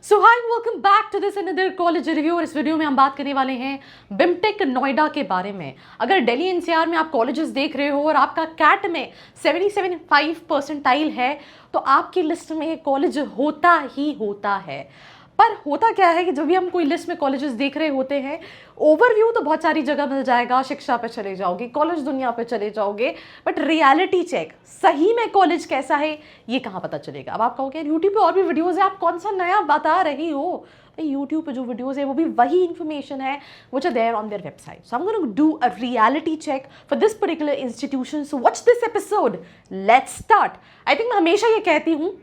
So hi welcome back to this another college review. और इस video में हम बात करने वाले हैं बिमटेक नोएडा के बारे में। अगर दिल्ली एनसीआर में आप कॉलेजेस देख रहे हो और आपका कैट में 77.5 परसेंटाइल है तो आपकी लिस्ट में ये कॉलेज होता ही होता है। पर होता क्या है कि जब भी हम कोई लिस्ट में कॉलेजेस देख रहे होते हैं, ओवरव्यू तो बहुत सारी जगह मिल जाएगा, शिक्षा पे चले जाओगे, कॉलेज दुनिया पे चले जाओगे, बट रियलिटी चेक सही में कॉलेज कैसा है ये कहाँ पता चलेगा। अब आप कहोगे यूट्यूब पे और भी वीडियोस है, आप कौन सा नया बता रही हो। यूट्यूब पे जो वीडियोस है वो भी वही इन्फॉर्मेशन है which are there on their website. So I'm going to do a reality check for this particular institution. So watch this episode. Let's start. I think मैं हमेशा ये कहती हूँ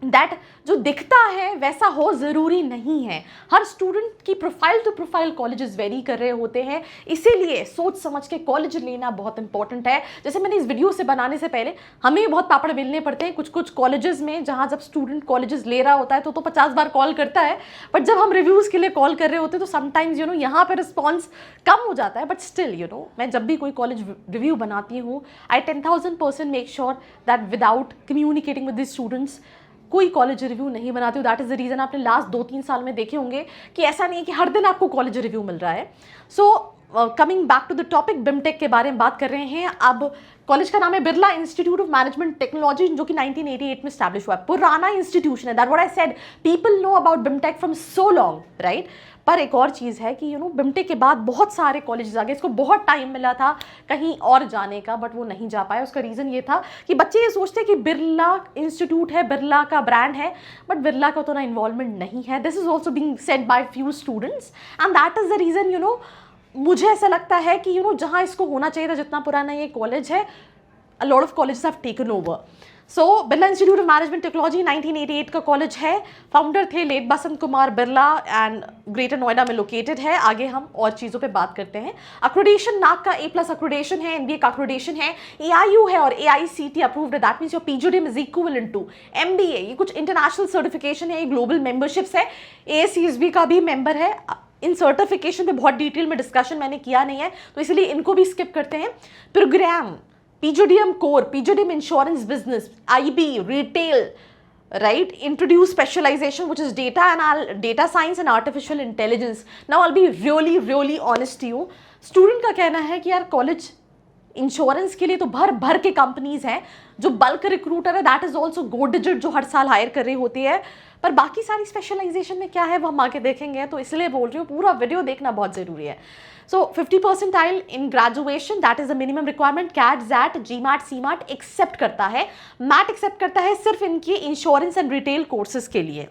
दैट जो दिखता है वैसा हो ज़रूरी नहीं है। हर स्टूडेंट की profile to profile colleges vary कर रहे होते हैं, इसीलिए सोच समझ के कॉलेज लेना बहुत इंपॉर्टेंट है। जैसे मैंने इस वीडियो से बनाने से पहले हमें बहुत पापड़ बेलने पड़ते हैं कुछ कॉलेजेस में, जहाँ जब स्टूडेंट कॉलेजेस ले रहा होता है तो 50 बार कॉल करता है, बट जब हम रिव्यूज़ के लिए कॉल कर रहे होते हैं तो समटाइम्स यहाँ पर रिस्पॉन्स कम हो जाता है। बट स्टिल मैं जब भी कोई कॉलेज रिव्यू बनाती हूँ आई 10,000% make sure that without communicating with the students कोई कॉलेज रिव्यू नहीं बनाती हूँ। दैट इज़ द रीज़न आपने लास्ट 2-3 साल में देखे होंगे कि ऐसा नहीं है कि हर दिन आपको कॉलेज रिव्यू मिल रहा है। So coming back to the topic, BIMTECH के बारे में बात कर रहे हैं। अब कॉलेज का नाम है Birla institute of management technology, जो कि 1988 में स्टैब्लिश हुआ है। पुराना इंस्टीट्यूशन है, that what I said, people know about BIMTECH from so long, right. पर एक और चीज़ है कि बिमटेक के बाद बहुत सारे कॉलेजेस आ गए। इसको बहुत टाइम मिला था कहीं और जाने का, बट वो नहीं जा पाया। उसका रीज़न ये था कि बच्चे ये सोचते हैं कि बिरला इंस्टीट्यूट है, बिरला का ब्रांड है, बट बिरला का उतना इन्वॉल्वमेंट नहीं है। This is also being said bye few students and that is the reason मुझे ऐसा लगता है कि जहाँ इसको होना चाहिए था, जितना पुराना ये कॉलेज है, a lot of colleges have taken over. So Birla institute of management technology 1988 का कॉलेज है। फाउंडर थे late Basant Kumar Birla and Greater Noida में लोकेटेड है। आगे हम और चीज़ों पे बात करते हैं। अक्रेडिशन नाक का A+ अक्रेडिशन है, NBA का अक्रेडिशन है, AIU है और AICT अप्रूव्ड है। That means your PGDM is equivalent to MBA। ये कुछ इंटरनेशनल सर्टिफिकेशन है, ये ग्लोबल मेंबरशिप्स है। AACSB का भी मेंबर है। इन सर्टिफिकेशन पे बहुत डिटेल में डिस्कशन मैंने किया नहीं है, तो इसलिए इनको भी स्किप करते हैं। Program PGDM core, PGDM insurance business, IB retail, right, introduce specialization which is data science and artificial intelligence. Now I'll be really honest to you. Student का कहना है कि यार कॉलेज इंश्योरेंस के लिए तो भर के कंपनीज हैं, जो बल्क रिक्रूटर है that is also go digit जो हर साल हायर कर रही होती है, पर बाकी सारी स्पेशलाइजेशन में क्या है वो हम आगे देखेंगे। तो इसलिए बोल रही हूँ पूरा वीडियो देखना बहुत ज़रूरी है। So 50 percentile in graduation, that is the minimum requirement. CAT, ZAT, GMAT, CMAT accept करता है, मैट एक्सेप्ट करता है सिर्फ इनके इंश्योरेंस एंड रिटेल कोर्सेज के लिए।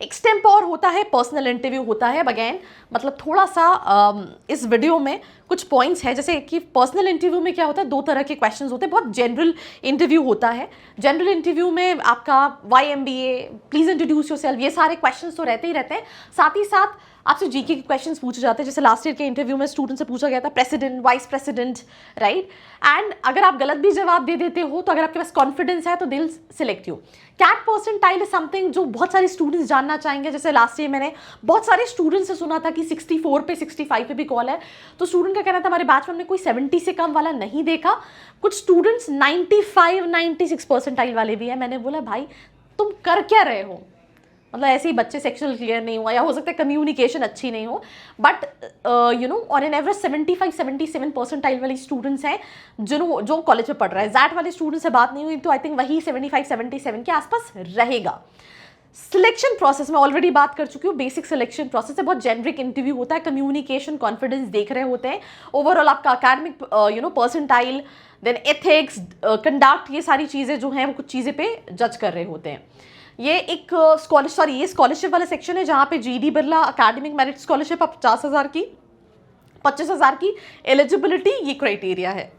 एक्सटेम्पोर होता है, पर्सनल इंटरव्यू होता है। अगेन मतलब थोड़ा सा इस वीडियो में कुछ पॉइंट्स हैं, जैसे कि पर्सनल इंटरव्यू में क्या होता है, 2 तरह के क्वेश्चंस होते हैं। बहुत जनरल इंटरव्यू होता है। जनरल इंटरव्यू में आपका why MBA, please introduce yourself, ये सारे क्वेश्चंस तो रहते ही रहते हैं। साथ ही साथ आपसे जीके के क्वेश्चंस पूछे जाते हैं। जैसे लास्ट ईयर के इंटरव्यू में स्टूडेंट से पूछा गया था president, vice president, right. And अगर आप गलत भी जवाब दे देते हो तो अगर आपके पास कॉन्फिडेंस है तो they'll select you. CAT percentile is something जो बहुत सारे स्टूडेंट्स जानना चाहेंगे। जैसे लास्ट ईयर मैंने बहुत सारे स्टूडेंट्स से सुना था कि 64 पे 65 पे भी कॉल है, तो स्टूडेंट का कहना था हमारे बैच में हमने कोई 70 से कम वाला नहीं देखा। कुछ स्टूडेंट्स 95-96 परसेंटाइल वाले भी हैं। मैंने बोला भाई तुम कर क्या रहे हो, मतलब ऐसे ही बच्चे सेक्शुअल क्लियर नहीं हुआ, या हो सकता है कम्युनिकेशन अच्छी नहीं हो, but on an average 75-77 percentile वाली स्टूडेंट्स हैं जो कॉलेज में पढ़ रहा है। जैट वाले स्टूडेंट से बात नहीं हुई तो आई थिंक वही 75-77 के आसपास रहेगा। सिलेक्शन प्रोसेस में ऑलरेडी बात कर चुकी हूँ। बेसिक सिलेक्शन प्रोसेस है, बहुत जेनरिक इंटरव्यू होता है, कम्युनिकेशन, कॉन्फिडेंस देख रहे होते हैं, ओवरऑल आपका academic percentile, then ethics, conduct, ये सारी चीज़ें जो हैं वो कुछ चीज़ें पे जज कर रहे होते हैं। ये एक ये स्कॉलरशिप वाला सेक्शन है जहाँ पे GD Birla academic merit scholarship 50,000 की, 25,000 की एलिजिबिलिटी, ये क्राइटेरिया है।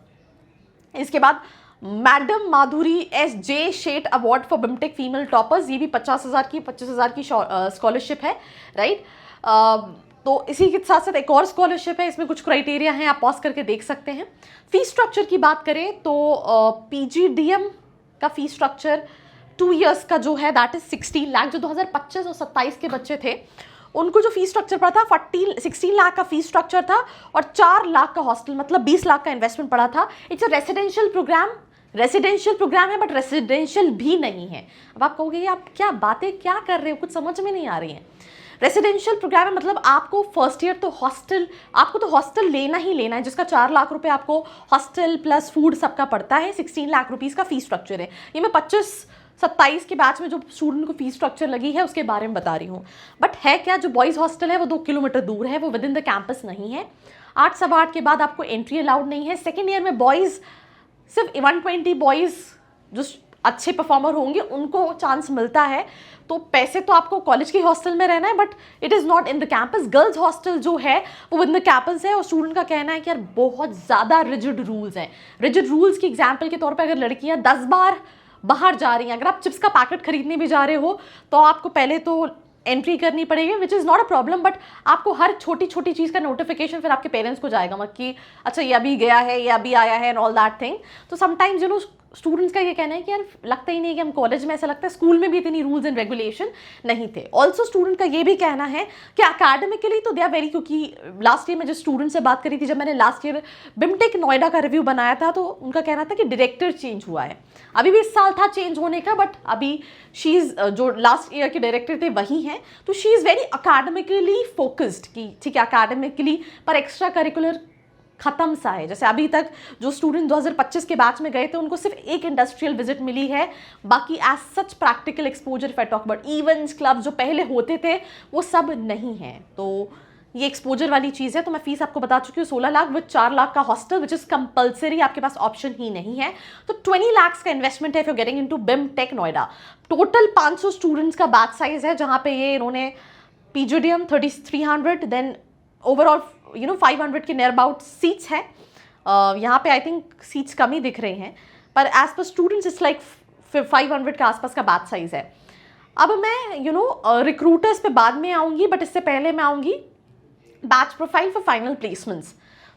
इसके बाद madam Madhuri SJ Shet award for BIMTECH female toppers, ये भी 50,000 की, 25,000 की स्कॉलरशिप है, राइट। तो इसी के साथ साथ एक और स्कॉलरशिप है, इसमें कुछ क्राइटेरिया हैं, आप पॉज करके देख सकते हैं। फीस स्ट्रक्चर की बात करें तो PGDM का फीस स्ट्रक्चर 2 years का जो है दैट इज 16 लाख। जो 2025 और 27 के बच्चे थे उनको जो फीस स्ट्रक्चर पड़ा था 16 लाख का फीस स्ट्रक्चर था और 4 लाख का हॉस्टल, मतलब 20 लाख का इन्वेस्टमेंट पड़ा था। It's a residential program, residential program है बट रेसिडेंशियल भी नहीं है। अब आप कहोगे आप क्या बातें क्या कर रहे हो, कुछ समझ में नहीं आ रही हैं। रेसिडेंशियल प्रोग्राम है मतलब आपको फर्स्ट ईयर तो हॉस्टल लेना ही लेना है, जिसका 4 लाख रुपए आपको हॉस्टल प्लस फूड सबका पड़ता है। 16 लाख रुपीज़ का फीस स्ट्रक्चर है। ये मैं 25-27 के बैच में जो स्टूडेंट को फीस स्ट्रक्चर लगी है उसके बारे में बता रही हूँ। बट है क्या, जो बॉयज़ हॉस्टल है वो 2 किलोमीटर दूर है, वो विद इन द कैंपस नहीं है। 8 सवा 8 के बाद आपको एंट्री अलाउड नहीं है। सेकेंड ईयर में बॉयज़ सिर्फ 120 बॉयज़ जो अच्छे परफॉर्मर होंगे उनको चांस मिलता है। तो पैसे तो आपको कॉलेज के हॉस्टल में रहना है but it is not in the campus. Girls hostel जो है वो विद इन द कैंपस है और स्टूडेंट का कहना है कि यार बहुत ज़्यादा रिजिड रूल्स हैं। रिजिड रूल्स की एग्जाम्पल के तौर पर अगर लड़कियाँ 10 बार बाहर जा रही हैं, अगर आप चिप्स का पैकेट खरीदने भी जा रहे हो तो आपको पहले तो एंट्री करनी पड़ेगी, which is not a problem. But आपको हर छोटी छोटी चीज़ का नोटिफिकेशन फिर आपके पेरेंट्स को जाएगा मत कि अच्छा ये अभी गया है, ये अभी आया है एंड ऑल दैट थिंग। तो समटाइम्स स्टूडेंट्स का ये कहना है कि यार लगता ही नहीं कि हम कॉलेज में, ऐसा लगता है स्कूल में भी इतनी रूल्स एंड रेगुलेशन नहीं थे। ऑल्सो स्टूडेंट का ये भी कहना है कि अकेडमिकली तो दे आर वेरी, क्योंकि लास्ट ईयर में जिस स्टूडेंट से बात करी थी, जब मैंने लास्ट ईयर बिमटेक नोएडा का रिव्यू बनाया था तो उनका कहना था कि डायरेक्टर चेंज हुआ है। अभी भी इस साल था चेंज होने का बट अभी शी इज़ जो लास्ट ईयर के डायरेक्टर थे वही हैं। तो she is very academically focused कि ठीक है अकेडमिकली पर एक्स्ट्रा करिकुलर खत्म सा है। जैसे अभी तक जो स्टूडेंट 2025 के बैच में गए थे उनको सिर्फ एक इंडस्ट्रियल विजिट मिली है, बाकी as such practical exposure if I talk about events club जो पहले होते थे वो सब नहीं है। तो ये एक्सपोजर वाली चीज़ है। तो मैं फीस आपको बता चुकी हूँ 16 लाख विद 4 लाख का हॉस्टल विच इज़ कंपल्सरी, आपके पास ऑप्शन ही नहीं है। तो 20 लाख का इन्वेस्टमेंट है if you getting into BIMTECH Noida. Total 500 students का बैच साइज है, जहाँ पे ये इन्होंने पीजीडीएम 3300 देन ओवरऑल 500 के नियर अबाउट सीट्स हैं। यहाँ पे आई थिंक सीट्स कम ही दिख रही हैं पर as per students it's like 500 के आसपास का बैच साइज है। अब मैं रिक्रूटर्स पे बाद में आऊँगी बट इससे पहले मैं आऊँगी batch profile for final placements.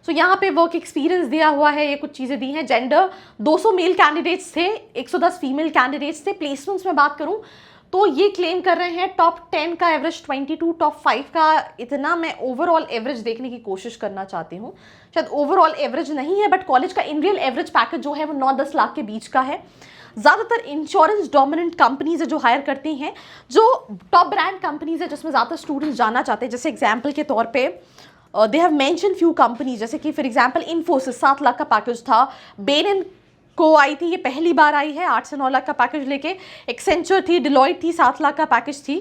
So यहाँ पे वर्क एक्सपीरियंस दिया हुआ है, ये कुछ चीज़ें दी हैं। जेंडर 200 मेल कैंडिडेट्स थे, 110 फीमेल कैंडिडेट्स थे। प्लेसमेंट्स में बात करूँ तो ये क्लेम कर रहे हैं टॉप 10 का एवरेज 22, टॉप 5 का इतना। मैं ओवरऑल एवरेज देखने की कोशिश करना चाहती हूँ, शायद ओवरऑल एवरेज नहीं है बट कॉलेज का इन रियल एवरेज पैकेज जो है वो 9-10 लाख के बीच का है। ज़्यादातर इंश्योरेंस डोमिनेंट कंपनीज है जो हायर करती हैं, जो टॉप ब्रांड कंपनीज है जिसमें ज़्यादातर स्टूडेंट्स जाना चाहते हैं। जैसे एग्जाम्पल के तौर पे they have mention few companies, जैसे कि फॉर एग्जाम्पल इन्फोसिस 7 लाख का पैकेज था, बेन को आई थी, ये पहली बार आई है 8 से 9 लाख का पैकेज लेके। एक्सेंचर थी, डिलॉयट थी, 7 लाख का पैकेज थी।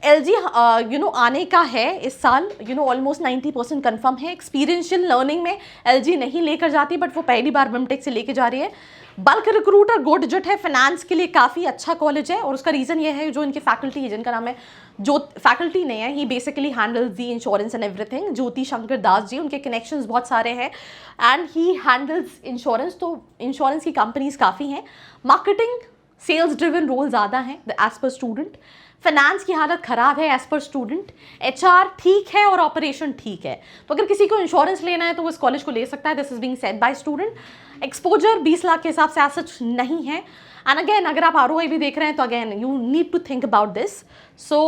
एलजी आने का है इस साल, ऑलमोस्ट 90% कन्फर्म है। एक्सपीरियंशियल लर्निंग में एलजी नहीं लेकर जाती बट वो पहली बार बिमटेक से लेके जा रही है। बल्क रिक्रूटर गो डिजिट है, फाइनेंस के लिए काफ़ी अच्छा कॉलेज है और उसका रीज़न ये है जो इनके फैकल्टी है जिनका नाम है फैकल्टी नहीं है, he basically handles the insurance and everything. Jyoti Shankar Das ji, उनके कनेक्शंस बहुत सारे हैं एंड ही हैंडल्स इंश्योरेंस। तो इंश्योरेंस की कंपनीज काफ़ी हैं। मार्केटिंग सेल्स ड्रिवन रोल ज़्यादा हैं एज पर स्टूडेंट। फाइनेंस की हालत ख़राब है एज पर स्टूडेंट। एचआर ठीक है और ऑपरेशन ठीक है। तो अगर किसी को इंश्योरेंस लेना है तो वो इस कॉलेज को ले सकता है। This is being said bye student. Exposure 20 lakh के हिसाब से एज सच नहीं है। एंड अगेन अगर आप आरओआई भी देख रहे हैं तो again you need to think about this. So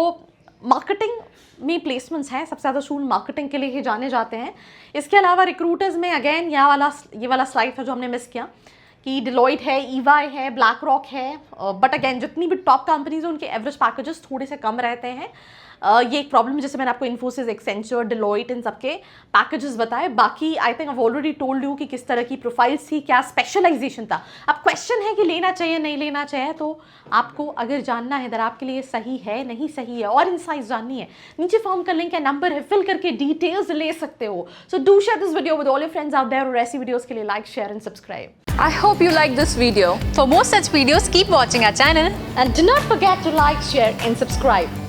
marketing में प्लेसमेंट्स हैं, सबसे ज़्यादा स्टूडेंट मार्केटिंग के लिए ही जाने जाते हैं। इसके अलावा रिक्रूटर्स में अगेन ये वाला स्लाइड था जो हमने मिस किया कि डिलॉयट है, ईवाई है, ब्लैक रॉक है। बट अगेन जितनी भी टॉप कंपनीज हैं उनके एवरेज पैकेजेस थोड़े से कम रहते हैं। ये एक प्रॉब्लम, जैसे मैंने आपको इन्फोसिस, एक्सेंचर, डिलॉयट इन सबके पैकेजेस बताए। बाकी I think I already told you कि किस तरह की प्रोफाइल्स थी, क्या स्पेशलाइजेशन था। अब क्वेश्चन है कि लेना चाहिए नहीं लेना चाहिए, तो आपको अगर जानना है अगर आपके लिए सही है नहीं सही है और इनसाइट्स जाननी है, नीचे फॉर्म का लिंक है, नंबर है, फिल करके डिटेल्स ले सकते हो। So do share this video with all your friends out there और ऐसी वीडियोस के लिए like, share and subscribe. I hope you like this video. For more such videos, keep watching our channel. And do not forget to like, share and subscribe.